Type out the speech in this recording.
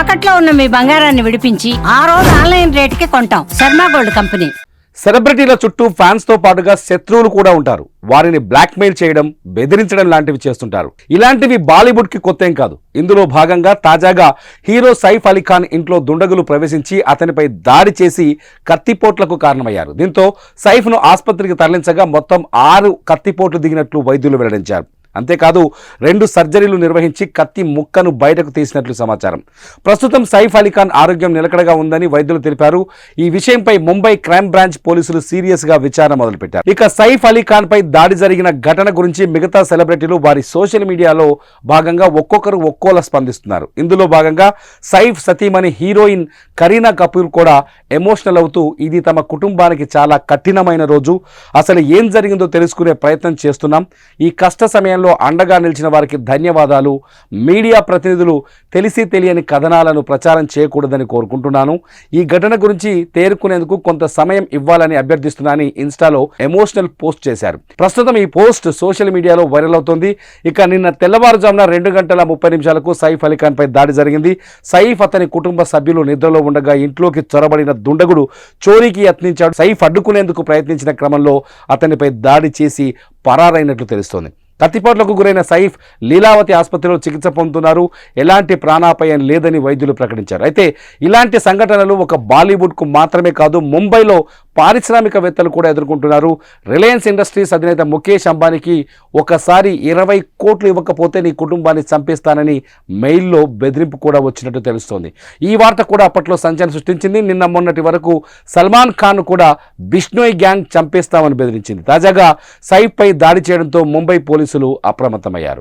తాకట్లో ఉన్న మీ బంగారాన్ని విడిపించి ఆ రోజు ఆన్లైన్ రేటుకి కొంటాం. Sharma gold company. సెలబ్రిటీల చుట్టూ ఫ్యాన్స్ తో పాటుగా శత్రువులు కూడా ఉంటారు. వారిని బ్లాక్మెయిల్ చేయడం, బెదిరించడం లాంటివి చేస్తుంటారు. ఇలాంటివి బాలీవుడ్ కి కొత్తేం కాదు. ఇందులో భాగంగా తాజాగా హీరో సైఫ్ అలీ ఖాన్ ఇంట్లో దుండగులు ప్రవేశించి అతనిపై దాడి చేసి కత్తిపోట్లకు కారణమయ్యారు. దీంతో సైఫ్ ను ఆసుపత్రికి తరలించగా మొత్తం 6 కత్తిపోట్లు దిగినట్లు వైద్యులు వెల్లడించారు. అంతేకాదు 2 సర్జరీలు నిర్వహించి కత్తి ముక్కను బయటకు తీసినట్లు సమాచారం. ప్రస్తుతం సైఫ్ అలీ ఖాన్ ఆరోగ్యం నిలకడగా ఉందని వైద్యులు తెలిపారు. ఈ విషయంపై ముంబై క్రైమ్ బ్రాంచ్ పోలీసులు సీరియస్ గా విచారణ మొదలుపెట్టారు. ఇక సైఫ్ అలీ ఖాన్ పై దాడి జరిగిన ఘటన గురించి మిగతా సెలబ్రిటీలు వారి సోషల్ మీడియాలో భాగంగా ఒక్కొక్కరు ఒక్కోలా స్పందిస్తున్నారు. ఇందులో భాగంగా సైఫ్ సతీమణి హీరోయిన్ కరీనా కపూర్ కూడా ఎమోషనల్ అవుతూ ఇది తమ కుటుంబానికి చాలా కఠినమైన రోజు, అసలు ఏం జరిగిందో తెలుసుకునే ప్రయత్నం చేస్తున్నాం, ఈ కష్ట సమయంలో అండగా నిలిచిన వారికి ధన్యవాదాలు, మీడియా ప్రతినిధులు తెలిసి తెలియని కథనాలను ప్రచారం చేయకూడదని కోరుకుంటున్నాను, ఈ ఘటన గురించి తేరుకునేందుకు కొంత సమయం ఇవ్వాలని అభ్యర్థిస్తున్నానని ఇన్స్టాలో ఎమోషనల్ పోస్ట్ చేశారు. ప్రస్తుతం ఈ పోస్ట్ సోషల్ మీడియాలో వైరల్ అవుతోంది. ఇక నిన్న తెల్లవారుజామున 2:30 సైఫ్ అలీ ఖాన్ పై దాడి జరిగింది. సైఫ్ అతని కుటుంబ సభ్యులు నిద్రలో ఉండగా ఇంట్లోకి చొరబడిన దుండగుడు చోరీకి యత్నించాడు. సైఫ్ అడ్డుకునేందుకు ప్రయత్నించిన క్రమంలో అతనిపై దాడి చేసి పరారైనట్లు తెలుస్తోంది. కత్తిపోట్లకు గురైన సైఫ్ లీలావతి ఆసుపత్రిలో చికిత్స పొందుతున్నారు. ఎలాంటి ప్రాణాపాయం లేదని వైద్యులు ప్రకటించారు. అయితే ఇలాంటి సంఘటనలు ఒక బాలీవుడ్కు మాత్రమే కాదు, ముంబైలో పారిశ్రామికవేత్తలు కూడా ఎదుర్కొంటున్నారు. రిలయన్స్ ఇండస్ట్రీస్ అధినేత ముఖేష్ అంబానీకి ఒకసారి 20 కోట్లు ఇవ్వకపోతే నీ కుటుంబాన్ని చంపేస్తానని మెయిల్లో బెదిరింపు కూడా వచ్చినట్టు తెలుస్తోంది. ఈ వార్త కూడా అప్పట్లో సంచలనం సృష్టించింది. నిన్న మొన్నటి వరకు సల్మాన్ ఖాన్ కూడా బిష్నోయ్ గ్యాంగ్ చంపేస్తామని బెదిరించింది. తాజాగా సైఫ్ పై దాడి చేయడంతో ముంబై పోలీసులు అప్రమత్తమయ్యారు.